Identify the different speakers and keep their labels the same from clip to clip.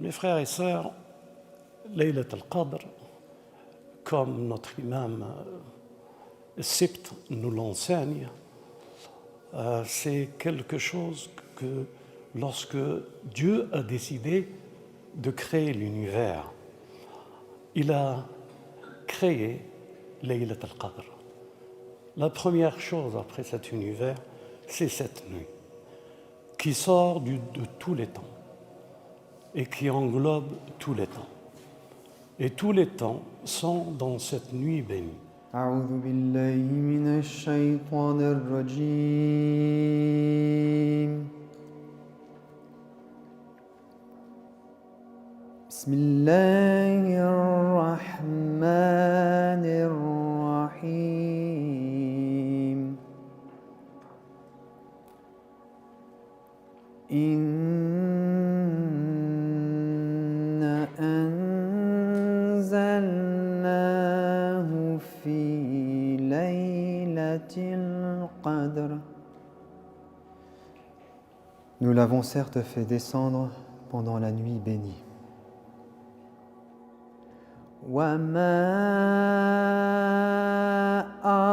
Speaker 1: Mes frères et sœurs, Laylat al-Qadr, comme notre imam Sibt nous l'enseigne, c'est quelque chose que lorsque Dieu a décidé de créer l'univers, il a créé Laylat al-Qadr. La première chose après cet univers, c'est cette nuit qui sort de tous les temps et qui englobe tous les temps. Et tous les temps sont dans cette nuit bénie.
Speaker 2: أعوذ بالله من الشيطان الرجيم بسم الله الرحمن الرحيم إنا أنزلناه في ليلة القدر. Nous l'avons certes fait descendre pendant la nuit bénie. وَمَا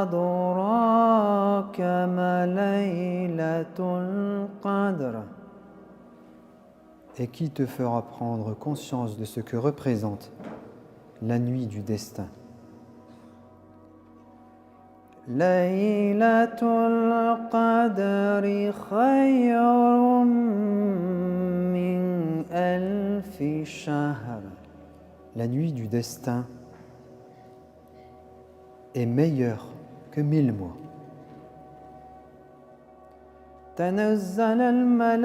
Speaker 2: أَدْرَاكَ مَا لَيْلَةُ الْقَدْرِ. Et qui te fera prendre conscience de ce que représente la nuit du destin? Laylatul Qadri khayrun min alfi shahr. La nuit du destin est meilleure que 1000 mois. تنزل الملائكة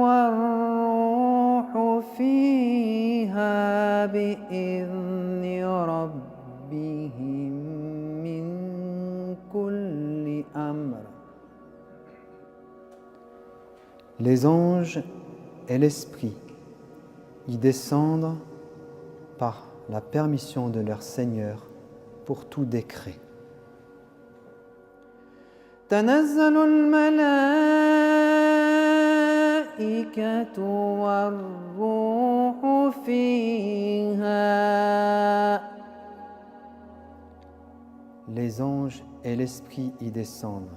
Speaker 2: والروح فيها بإذن ربهم من كل أمر. Les anges et l'esprit y descendent par la permission de leur Seigneur pour tout décret. تنزل الملائكة والروح فيها. Les anges et l'esprit y descendent.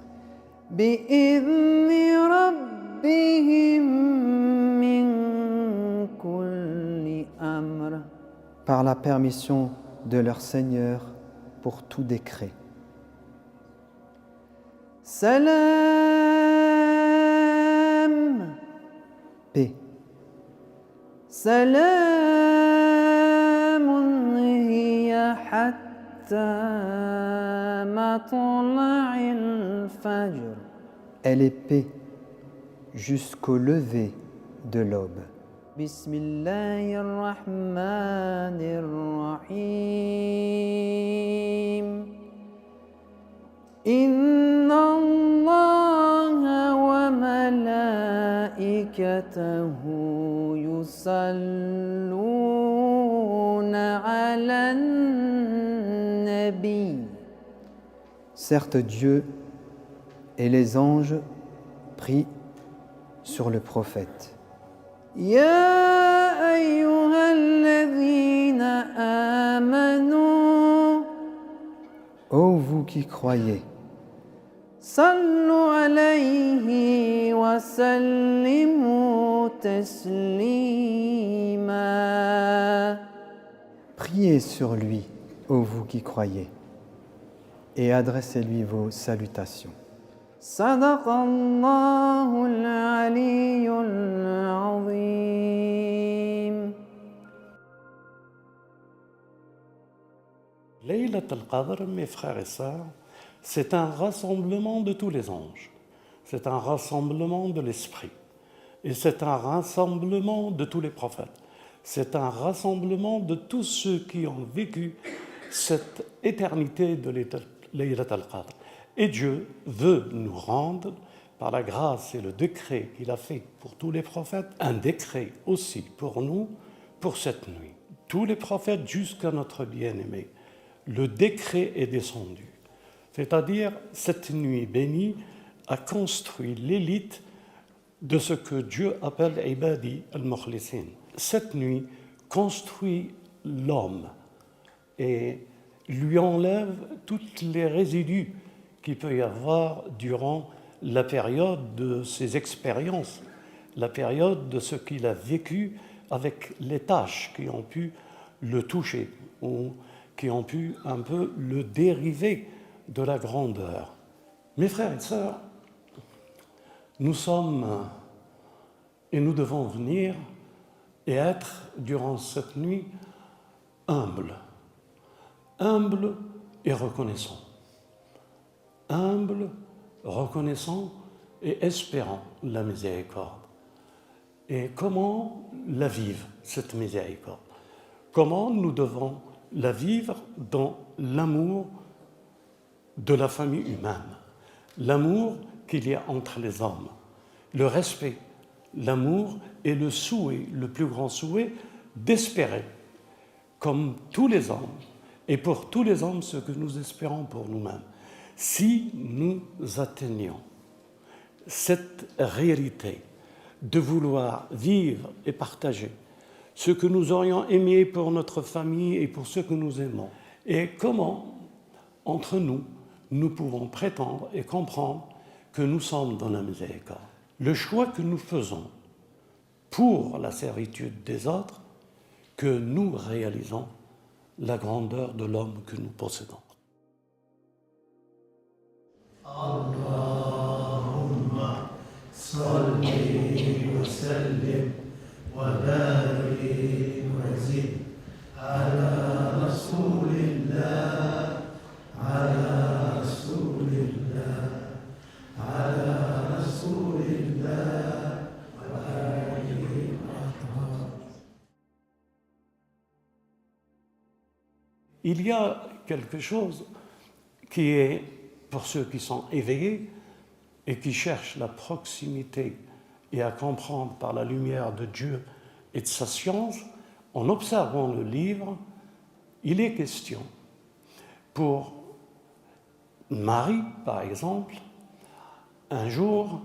Speaker 2: بإذن ربهم من كل أمر. Par la permission de leur Seigneur pour tout décret. Salam, paix. Salamun hiya hatta matla'il fajr. Elle est paix jusqu'au lever de l'aube. Bismillahirrahmanirrahim. إن الله وملائكته يصلون على النبي. Certes, Dieu et les anges prient sur le prophète. يا أيها الذين آمنوا. Ô vous qui croyez, Sallu alayhi wa sallimu taslima. Priez sur lui, ô vous qui croyez, et adressez-lui vos salutations. Sadaqallahul aliyyul azim.
Speaker 1: Laylat al-Qadr, mes frères et sœurs, c'est un rassemblement de tous les anges, c'est un rassemblement de l'esprit, et c'est un rassemblement de tous les prophètes, c'est un rassemblement de tous ceux qui ont vécu cette éternité de Laylat al-Qadr. Et Dieu veut nous rendre, par la grâce et le décret qu'il a fait pour tous les prophètes, un décret aussi pour nous, pour cette nuit. Tous les prophètes jusqu'à notre bien-aimé, le décret est descendu. C'est-à-dire, cette nuit bénie a construit l'élite de ce que Dieu appelle Ibadi al-Mukhlisin. Cette nuit construit l'homme et lui enlève tous les résidus qu'il peut y avoir durant la période de ses expériences, la période de ce qu'il a vécu avec les tâches qui ont pu le toucher ou qui ont pu un peu le dériver de la grandeur. Mes frères et sœurs, nous sommes et nous devons venir et être durant cette nuit humbles et reconnaissants. Humbles, reconnaissants et espérant la miséricorde. Et comment la vivre, cette miséricorde? Comment nous devons la vivre dans l'amour de la famille humaine, l'amour qu'il y a entre les hommes, le respect, l'amour et le souhait, le plus grand souhait d'espérer, comme tous les hommes, et pour tous les hommes ce que nous espérons pour nous-mêmes. Si nous atteignons cette réalité de vouloir vivre et partager ce que nous aurions aimé pour notre famille et pour ceux que nous aimons, et comment, entre nous, nous pouvons prétendre et comprendre que nous sommes dans la miséricorde. Le choix que nous faisons pour la servitude des autres, que nous réalisons la grandeur de l'homme que nous possédons. Allahumma salli wa sallim wa barik wa zid ala rasulillah ala rasulillah ala rasulillah. Il y a quelque chose qui est, pour ceux qui sont éveillés et qui cherchent la proximité et à comprendre par la lumière de Dieu et de sa science, en observant le livre, il est question pour Marie, par exemple, un jour,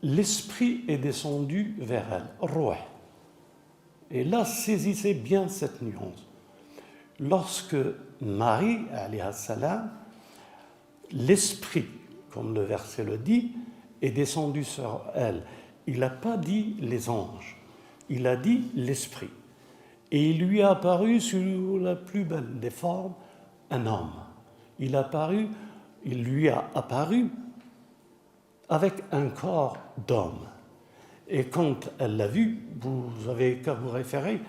Speaker 1: l'esprit est descendu vers elle, Ruh. Et là, saisissez bien cette nuance. Lorsque Marie, alayha salam, l'esprit, comme le verset le dit, est descendu sur elle. Il n'a pas dit les anges, il a dit l'esprit. Et il lui a apparu sous la plus belle des formes, un homme. Il lui a apparu avec un corps d'homme. Et quand elle l'a vu, vous avez qu'à vous référer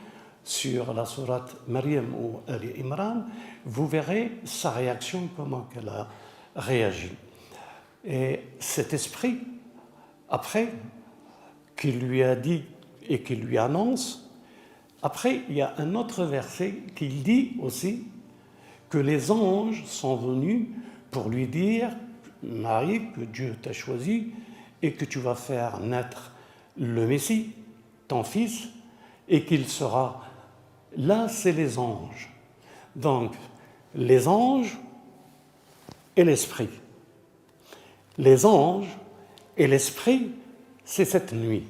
Speaker 1: sur la sourate Maryam ou Ali Imran, vous verrez sa réaction, comment elle a réagi. Et cet esprit, après qu'il lui a dit et qu'il lui annonce, après il y a un autre verset qui dit aussi que les anges sont venus pour lui dire, Marie, que Dieu t'a choisi et que tu vas faire naître le Messie, ton fils, et qu'il sera... Là, c'est les anges. Donc, les anges et l'esprit. Les anges et l'esprit, c'est cette nuit.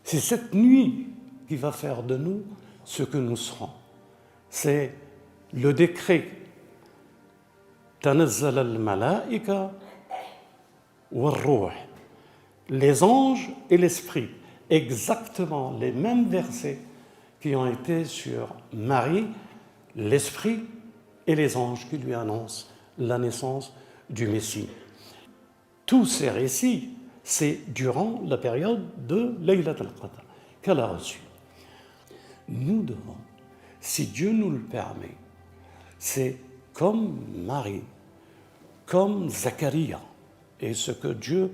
Speaker 1: C'est cette nuit qui va faire de nous ce que nous serons. C'est le décret. Tanazzal al-malaika wa-ruh. Les anges et l'esprit. Exactement les mêmes versets qui ont été sur Marie, l'esprit et les anges qui lui annoncent la naissance du Messie. Tous ces récits, c'est durant la période de Laylat al-Qadr qu'elle a reçu. Nous devons, si Dieu nous le permet, c'est comme Marie, comme Zacharia, et ce que Dieu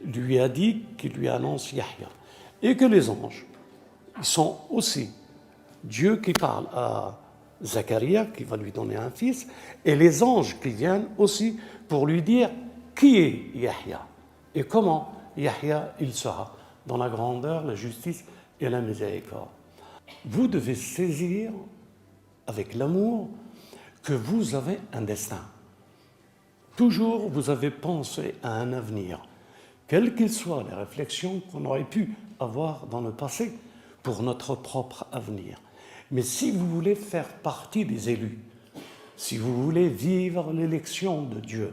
Speaker 1: lui a dit, qui lui annonce Yahya, et que les anges, ils sont aussi Dieu qui parle à Zacharia, qui va lui donner un fils, et les anges qui viennent aussi pour lui dire qui est Yahya et comment Yahya il sera dans la grandeur, la justice et la miséricorde. Vous devez saisir avec l'amour que vous avez un destin. Toujours vous avez pensé à un avenir. quelles qu'ils soient les réflexions qu'on aurait pu avoir dans le passé pour notre propre avenir. Mais si vous voulez faire partie des élus, si vous voulez vivre l'élection de Dieu,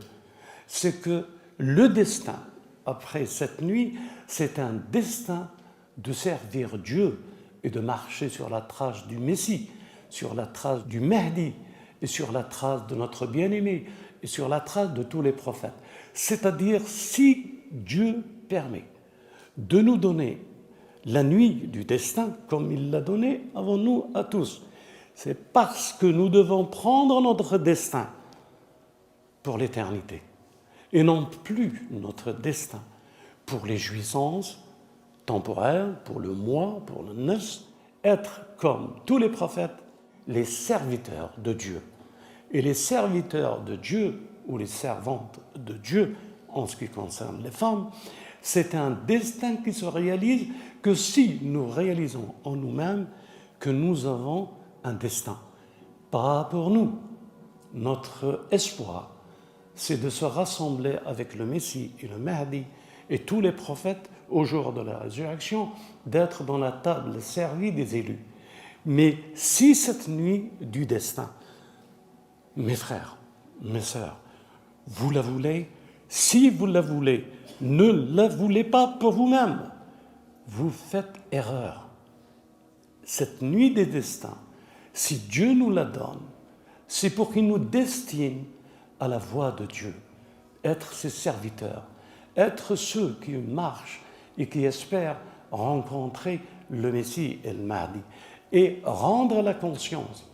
Speaker 1: c'est que le destin, après cette nuit, c'est un destin de servir Dieu et de marcher sur la trace du Messie, sur la trace du Mahdi et sur la trace de notre bien-aimé et sur la trace de tous les prophètes. C'est-à-dire, si Dieu permet de nous donner la nuit du destin, comme il l'a donné avant nous à tous, c'est parce que nous devons prendre notre destin pour l'éternité et non plus notre destin pour les jouissances temporelles, pour le mois, pour le neuf, être comme tous les prophètes, les serviteurs de Dieu. Et les serviteurs de Dieu, ou les servantes de Dieu, en ce qui concerne les femmes, c'est un destin qui se réalise que si nous réalisons en nous-mêmes que nous avons un destin. Pas pour nous. Notre espoir, c'est de se rassembler avec le Messie et le Mahdi et tous les prophètes au jour de la résurrection, d'être dans la table servie des élus. Mais si cette nuit du destin, mes frères, mes sœurs, vous la voulez, si vous la voulez, ne la voulez pas pour vous-même. Vous faites erreur. Cette nuit des destins, si Dieu nous la donne, c'est pour qu'il nous destine à la voie de Dieu, être ses serviteurs, être ceux qui marchent et qui espèrent rencontrer le Messie et le Mahdi, et rendre la conscience,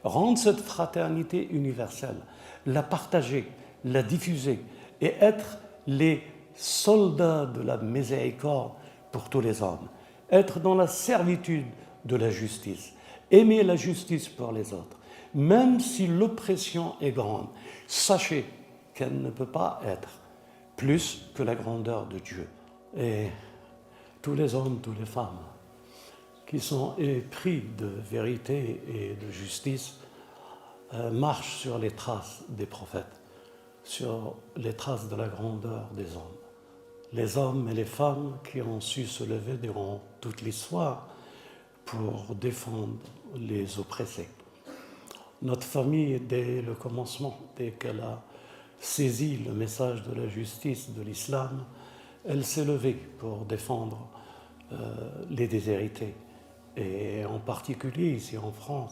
Speaker 1: rendre cette fraternité universelle, la partager, la diffuser, et être les soldats de la miséricorde pour tous les hommes, être dans la servitude de la justice, aimer la justice pour les autres. Même si l'oppression est grande, sachez qu'elle ne peut pas être plus que la grandeur de Dieu. Et tous les hommes, toutes les femmes qui sont épris de vérité et de justice marchent sur les traces des prophètes, sur les traces de la grandeur des hommes. Les hommes et les femmes qui ont su se lever durant toute l'histoire pour défendre les oppressés. Notre famille, dès le commencement, dès qu'elle a saisi le message de la justice de l'islam, elle s'est levée pour défendre les déshérités. Et en particulier ici en France,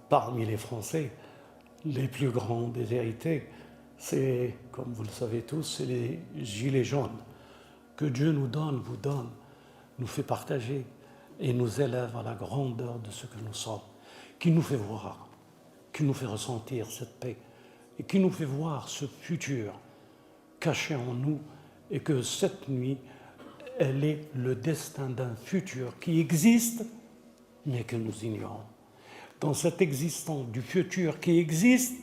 Speaker 1: parmi les Français, les plus grands déshérités, c'est, comme vous le savez tous, c'est les gilets jaunes que Dieu nous donne, vous donne, nous fait partager et nous élève à la grandeur de ce que nous sommes, qui nous fait voir, qui nous fait ressentir cette paix et qui nous fait voir ce futur caché en nous et que cette nuit, elle est le destin d'un futur qui existe mais que nous ignorons. Dans cette existence du futur qui existe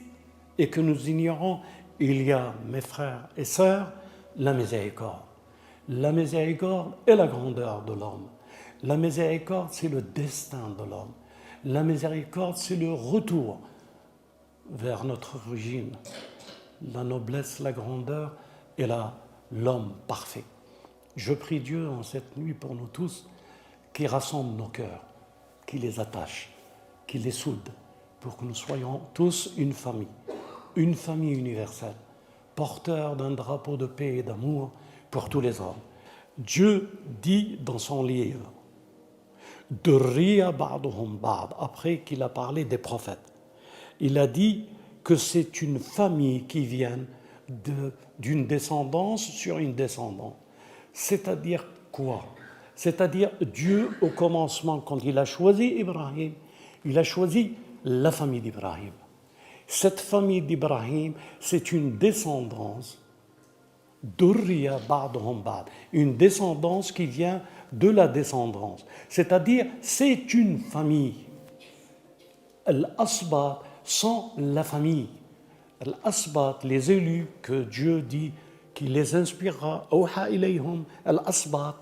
Speaker 1: et que nous ignorons, il y a, mes frères et sœurs, la miséricorde. La miséricorde est la grandeur de l'homme. La miséricorde, c'est le destin de l'homme. La miséricorde, c'est le retour vers notre origine. La noblesse, la grandeur et l'homme parfait. Je prie Dieu en cette nuit pour nous tous qui rassemble nos cœurs, qui les attache, qui les soude, pour que nous soyons tous une famille universelle, porteur d'un drapeau de paix et d'amour pour tous les hommes. Dieu dit dans son livre, après qu'il a parlé des prophètes, il a dit que c'est une famille qui vient d'une descendance sur une descendance. C'est-à-dire quoi? C'est-à-dire Dieu, au commencement, quand il a choisi Ibrahim, il a choisi la famille d'Ibrahim. Cette famille d'Ibrahim, c'est une descendance, une descendance qui vient de la descendance. C'est-à-dire, c'est une famille. Al-Asbat sont la famille. Al-Asbat, les élus que Dieu dit qu'il les inspirera, Awha ilayhum al-Asbat,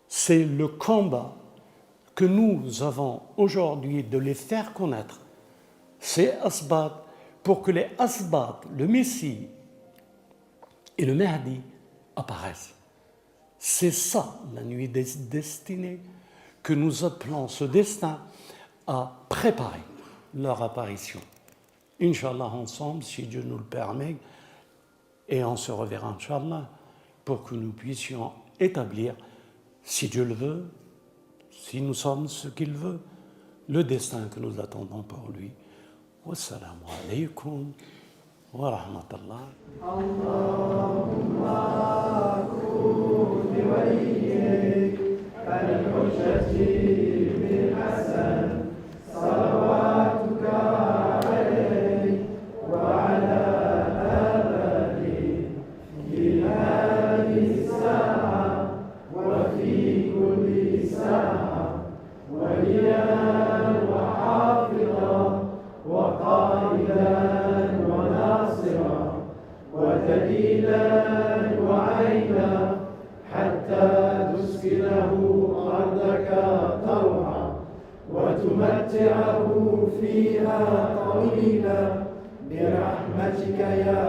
Speaker 1: c'est le combat que nous avons aujourd'hui de les faire connaître. Ces Asbat, pour que les Asbat, le Messie et le Mahdi apparaisse. C'est ça, la nuit destinée, que nous appelons ce destin à préparer leur apparition. Inch'Allah, ensemble, si Dieu nous le permet, et on se reverra, Inch'Allah, pour que nous puissions établir, si Dieu le veut, si nous sommes ce qu'il veut, le destin que nous attendons pour lui. Wassalamu alaykum wa rahmatullah. Allahumma kun bi waliyyik al-hujjati bil hasan salawatuka alayhi wa ala abadi fi hadhihi as-sa'a wa fi kulli sa'a waliyan wa hafidhan wa qaidan wa nasiran ودليلا وعينا حتى تسكنه أرضك طوعا وتمتعه فيها طويلا برحمتك يا